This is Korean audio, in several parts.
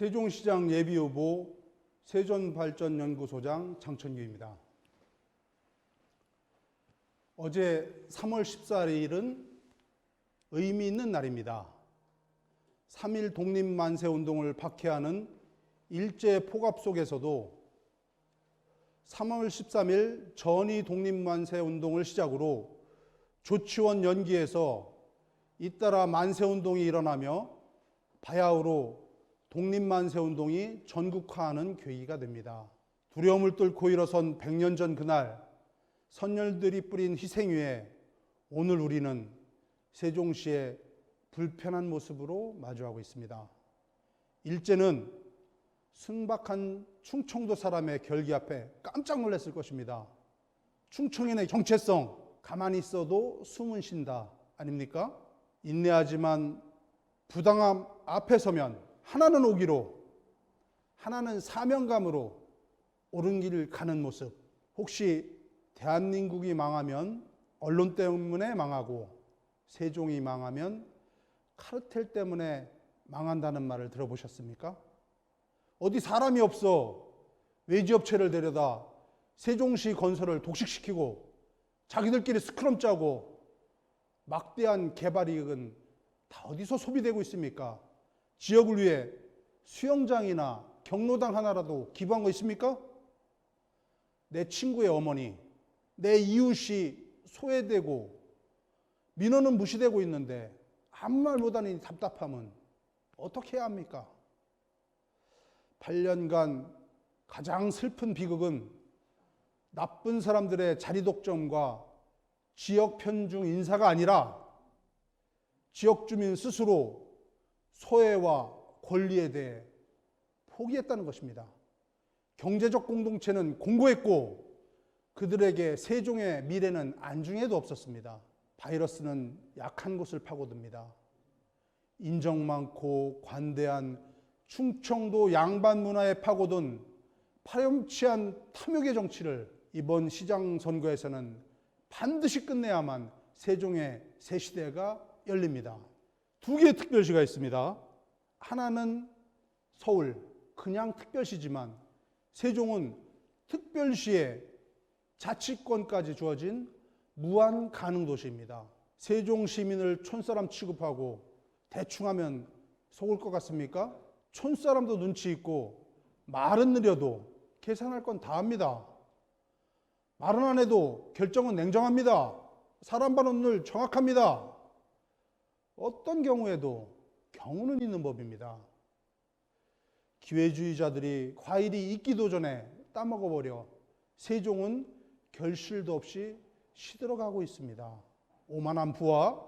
세종시장 예비후보 세존발전연구소장 장천규입니다. 어제 3월 14일은 의미 있는 날입니다. 3.1 독립만세운동을 박해하는 일제 포갑 속에서도 3월 13일 전위 독립만세운동을 시작으로 조치원 연기에서 잇따라 만세운동이 일어나며 바야흐로 독립만세운동이 전국화하는 계기가 됩니다. 두려움을 뚫고 일어선 100년 전 그날 선열들이 뿌린 희생 위에 오늘 우리는 세종시의 불편한 모습으로 마주하고 있습니다. 일제는 순박한 충청도 사람의 결기 앞에 깜짝 놀랐을 것입니다. 충청인의 정체성, 가만히 있어도 숨은 쉰다 아닙니까? 인내하지만 부당함 앞에 서면 하나는 오기로, 하나는 사명감으로 옳은 길을 가는 모습. 혹시 대한민국이 망하면 언론 때문에 망하고 세종이 망하면 카르텔 때문에 망한다는 말을 들어보셨습니까? 어디 사람이 없어 외지업체를 데려다 세종시 건설을 독식시키고 자기들끼리 스크럼 짜고 막대한 개발 이익은 다 어디서 소비되고 있습니까? 지역을 위해 수영장이나 경로당 하나라도 기부한 거 있습니까? 내 친구의 어머니, 내 이웃이 소외되고 민원은 무시되고 있는데 아무 말 못하는 답답함은 어떻게 해야 합니까? 8년간 가장 슬픈 비극은 나쁜 사람들의 자리독점과 지역 편중 인사가 아니라 지역 주민 스스로 소외와 권리에 대해 포기했다는 것입니다. 경제적 공동체는 공고했고 그들에게 세종의 미래는 안중에도 없었습니다. 바이러스는 약한 곳을 파고듭니다. 인정 많고 관대한 충청도 양반 문화에 파고든 파렴치한 탐욕의 정치를 이번 시장 선거에서는 반드시 끝내야만 세종의 새 시대가 열립니다. 두 개의 특별시가 있습니다. 하나는 서울, 그냥 특별시지만 세종은 특별시에 자치권까지 주어진 무한 가능 도시입니다. 세종 시민을 촌사람 취급하고 대충하면 속을 것 같습니까? 촌사람도 눈치 있고 말은 느려도 계산할 건 다 합니다. 말은 안 해도 결정은 냉정합니다. 사람 반응을 정확합니다. 어떤 경우에도 경우는 있는 법입니다. 기회주의자들이 과일이 익기도 전에 따먹어버려 세종은 결실도 없이 시들어가고 있습니다. 오만한 부와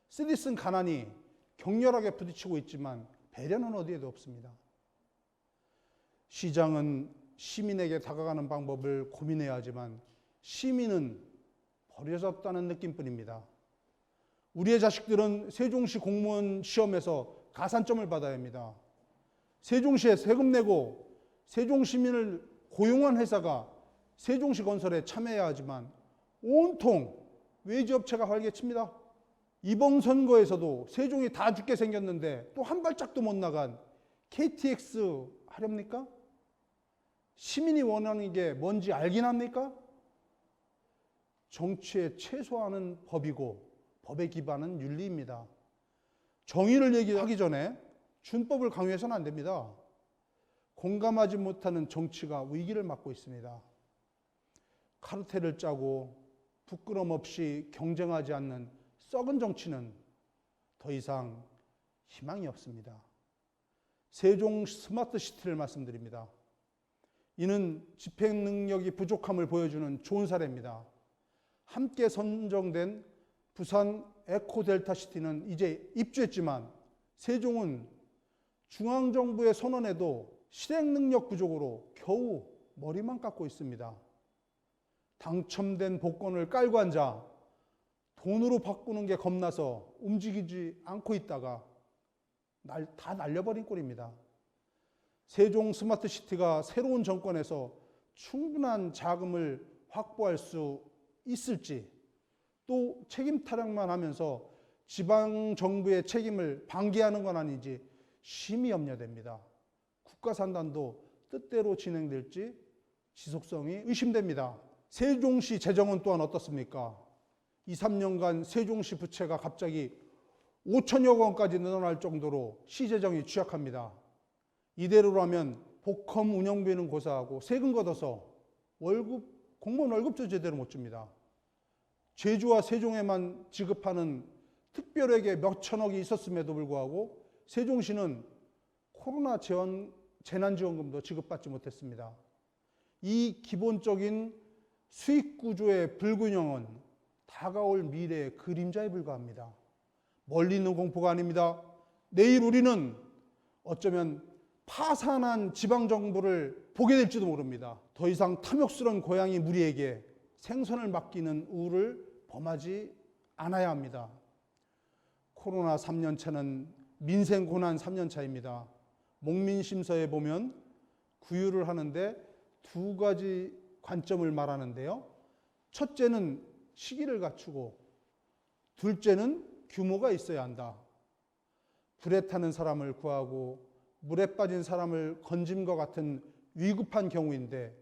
쓰디쓴 가난이 격렬하게 부딪히고 있지만 배려는 어디에도 없습니다. 시장은 시민에게 다가가는 방법을 고민해야 하지만 시민은 버려졌다는 느낌뿐입니다. 우리의 자식들은 세종시 공무원 시험에서 가산점을 받아야 합니다. 세종시에 세금 내고 세종시민을 고용한 회사가 세종시 건설에 참여해야 하지만 온통 외지업체가 활개칩니다. 이번 선거에서도 세종이 다 죽게 생겼는데 또 한 발짝도 못 나간 KTX 하렵니까? 시민이 원하는 게 뭔지 알긴 합니까? 정치에 최소화하는 법이고 법의 기반은 윤리입니다. 정의를 얘기하기 전에 준법을 강요해서는 안 됩니다. 공감하지 못하는 정치가 위기를 맞고 있습니다. 카르텔을 짜고 부끄럼 없이 경쟁하지 않는 썩은 정치는 더 이상 희망이 없습니다. 세종 스마트 시티를 말씀드립니다. 이는 집행 능력이 부족함을 보여주는 좋은 사례입니다. 함께 선정된 부산 에코델타 시티는 이제 입주했지만 세종은 중앙정부의 선언에도 실행 능력 부족으로 겨우 머리만 깎고 있습니다. 당첨된 복권을 깔고 앉아 돈으로 바꾸는 게 겁나서 움직이지 않고 있다가 다 날려버린 꼴입니다. 세종 스마트시티가 새로운 정권에서 충분한 자금을 확보할 수 있을지, 또 책임 타령만 하면서 지방정부의 책임을 방기하는 건 아닌지 심히 염려됩니다. 국가산단도 뜻대로 진행될지 지속성이 의심됩니다. 세종시 재정은 또한 어떻습니까? 2, 3년간 세종시 부채가 갑자기 5천여 원까지 늘어날 정도로 시재정이 취약합니다. 이대로라면 복컴 운영비는 고사하고 세금 걷어서 공무원 월급도 제대로 못 줍니다. 제주와 세종에만 지급하는 특별회계 몇 천억이 있었음에도 불구하고 세종시는 코로나 재난지원금도 지급받지 못했습니다. 이 기본적인 수익 구조의 불균형은 다가올 미래의 그림자에 불과합니다. 멀리 있는 공포가 아닙니다. 내일 우리는 어쩌면 파산한 지방정부를 보게 될지도 모릅니다. 더 이상 탐욕스러운 고양이 무리에게 생선을 맡기는 우를 범하지 않아야 합니다. 코로나 3년차는 민생 고난 3년차입니다. 목민심서에 보면 구유를 하는데 두 가지 관점을 말하는데요. 첫째는 시기를 갖추고 둘째는 규모가 있어야 한다. 불에 타는 사람을 구하고 물에 빠진 사람을 건짐과 같은 위급한 경우인데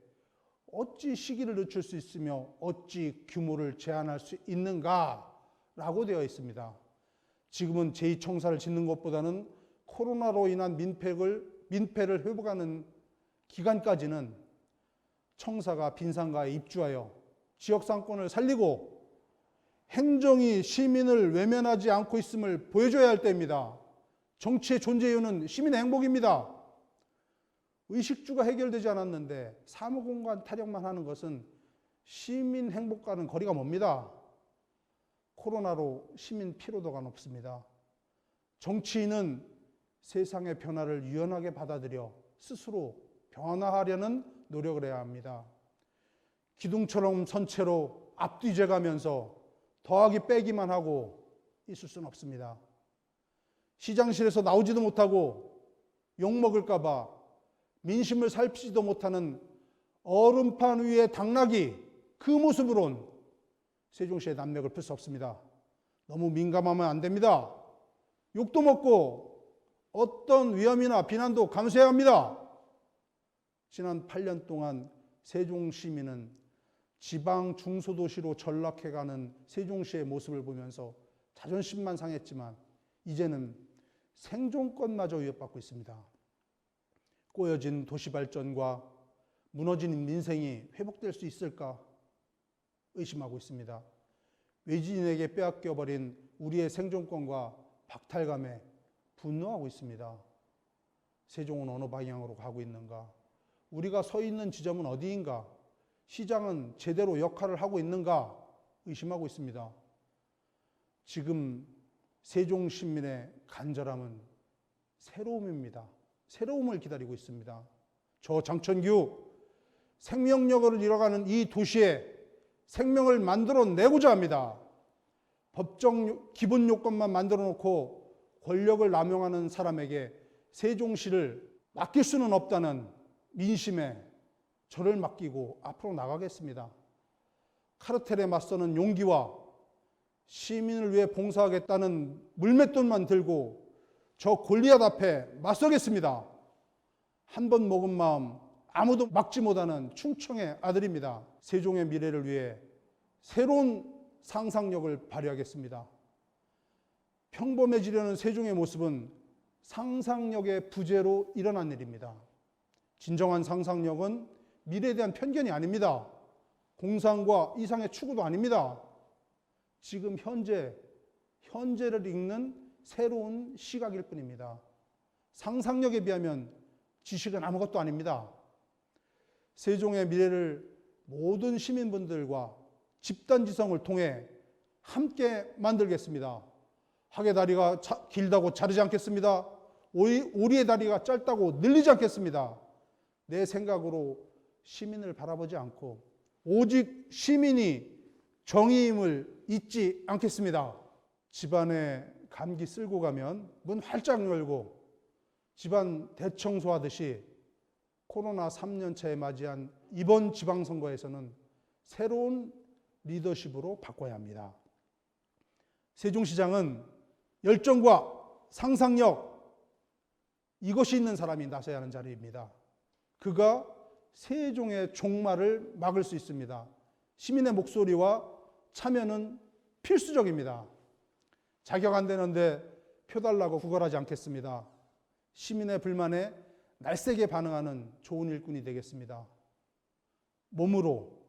어찌 시기를 늦출 수 있으며 어찌 규모를 제한할 수 있는가라고 되어 있습니다. 지금은 제2청사를 짓는 것보다는 코로나로 인한 민폐를 회복하는 기간까지는 청사가 빈상가에 입주하여 지역상권을 살리고 행정이 시민을 외면하지 않고 있음을 보여줘야 할 때입니다. 정치의 존재 이유는 시민의 행복입니다. 의식주가 해결되지 않았는데 사무공간 타령만 하는 것은 시민 행복과는 거리가 멉니다. 코로나로 시민 피로도가 높습니다. 정치인은 세상의 변화를 유연하게 받아들여 스스로 변화하려는 노력을 해야 합니다. 기둥처럼 선체로 앞뒤재가면서 더하기 빼기만 하고 있을 수는 없습니다. 시장실에서 나오지도 못하고 욕먹을까 봐 민심을 살피지도 못하는 얼음판 위의 당나귀, 그 모습으론 세종시의 난맥을 풀 수 없습니다. 너무 민감하면 안 됩니다. 욕도 먹고 어떤 위험이나 비난도 감수해야 합니다. 지난 8년 동안 세종시민은 지방 중소도시로 전락해가는 세종시의 모습을 보면서 자존심만 상했지만 이제는 생존권마저 위협받고 있습니다. 꼬여진 도시발전과 무너진 민생이 회복될 수 있을까 의심하고 있습니다. 외지인에게 빼앗겨버린 우리의 생존권과 박탈감에 분노하고 있습니다. 세종은 어느 방향으로 가고 있는가? 우리가 서 있는 지점은 어디인가? 시장은 제대로 역할을 하고 있는가? 의심하고 있습니다. 지금 세종 시민의 간절함은 새로움입니다. 새로움을 기다리고 있습니다. 저 장천규 생명력을 잃어가는 이 도시에 생명을 만들어내고자 합니다. 법적 기본 요건만 만들어 놓고 권력을 남용하는 사람에게 세종시를 맡길 수는 없다는 민심에 저를 맡기고 앞으로 나가겠습니다. 카르텔에 맞서는 용기와 시민을 위해 봉사하겠다는 물맷돈만 들고 저 골리앗 앞에 맞서겠습니다. 한 번 먹은 마음 아무도 막지 못하는 충청의 아들입니다. 세종의 미래를 위해 새로운 상상력을 발휘하겠습니다. 평범해지려는 세종의 모습은 상상력의 부재로 일어난 일입니다. 진정한 상상력은 미래에 대한 편견이 아닙니다. 공상과 이상의 추구도 아닙니다. 지금 현재를 읽는 새로운 시각일 뿐입니다. 상상력에 비하면 지식은 아무것도 아닙니다. 세종의 미래를 모든 시민분들과 집단지성을 통해 함께 만들겠습니다. 학의 다리가 길다고 자르지 않겠습니다. 오리의 다리가 짧다고 늘리지 않겠습니다. 내 생각으로 시민을 바라보지 않고 오직 시민이 정의임을 잊지 않겠습니다. 집안에 감기 쓸고 가면 문 활짝 열고 집안 대청소하듯이 코로나 3년차에 맞이한 이번 지방선거에서는 새로운 리더십으로 바꿔야 합니다. 세종시장은 열정과 상상력, 이것이 있는 사람이 나서야 하는 자리입니다. 그가 세종의 종말을 막을 수 있습니다. 시민의 목소리와 참여는 필수적입니다. 자격 안 되는데 표 달라고 구걸하지 않겠습니다. 시민의 불만에 날쌔게 반응하는 좋은 일꾼이 되겠습니다. 몸으로,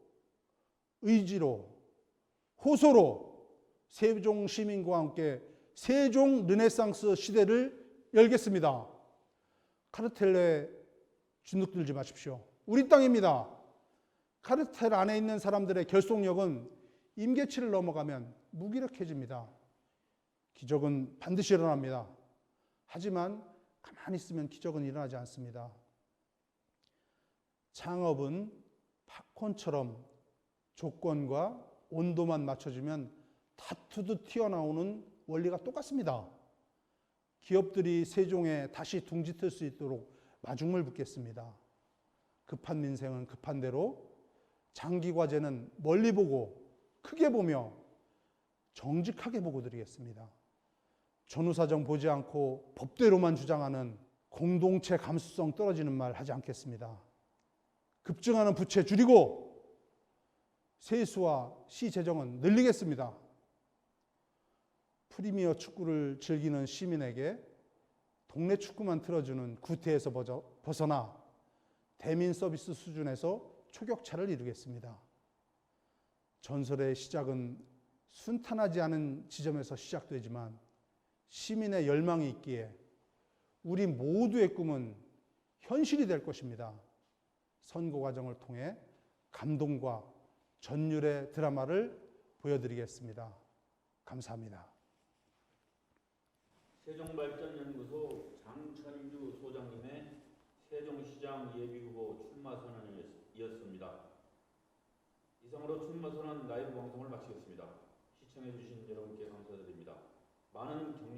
의지로, 호소로 세종 시민과 함께 세종 르네상스 시대를 열겠습니다. 카르텔에 주눅들지 마십시오. 우리 땅입니다. 카르텔 안에 있는 사람들의 결속력은 임계치를 넘어가면 무기력해집니다. 기적은 반드시 일어납니다. 하지만 가만히 있으면 기적은 일어나지 않습니다. 창업은 팝콘처럼 조건과 온도만 맞춰주면 다투듯 튀어나오는 원리가 똑같습니다. 기업들이 세종에 다시 둥지틀 수 있도록 마중물 붓겠습니다. 급한 민생은 급한 대로, 장기 과제는 멀리 보고 크게 보며 정직하게 보고 드리겠습니다. 전후사정 보지 않고 법대로만 주장하는 공동체 감수성 떨어지는 말 하지 않겠습니다. 급증하는 부채 줄이고 세수와 시 재정은 늘리겠습니다. 프리미어 축구를 즐기는 시민에게 동네 축구만 틀어주는 구태에서 벗어나 대민 서비스 수준에서 초격차를 이루겠습니다. 전설의 시작은 순탄하지 않은 지점에서 시작되지만 시민의 열망이 있기에 우리 모두의 꿈은 현실이 될 것입니다. 선거 과정을 통해 감동과 전율의 드라마를 보여드리겠습니다. 감사합니다. 세종발전연구소 장천주 소장님의 세종시장 예비후보 출마 선언이었습니다. 이상으로 출마 선언 라이브 방송을 마치겠습니다. 시청해 주신 여러분께 감사드립니다. 많은 격려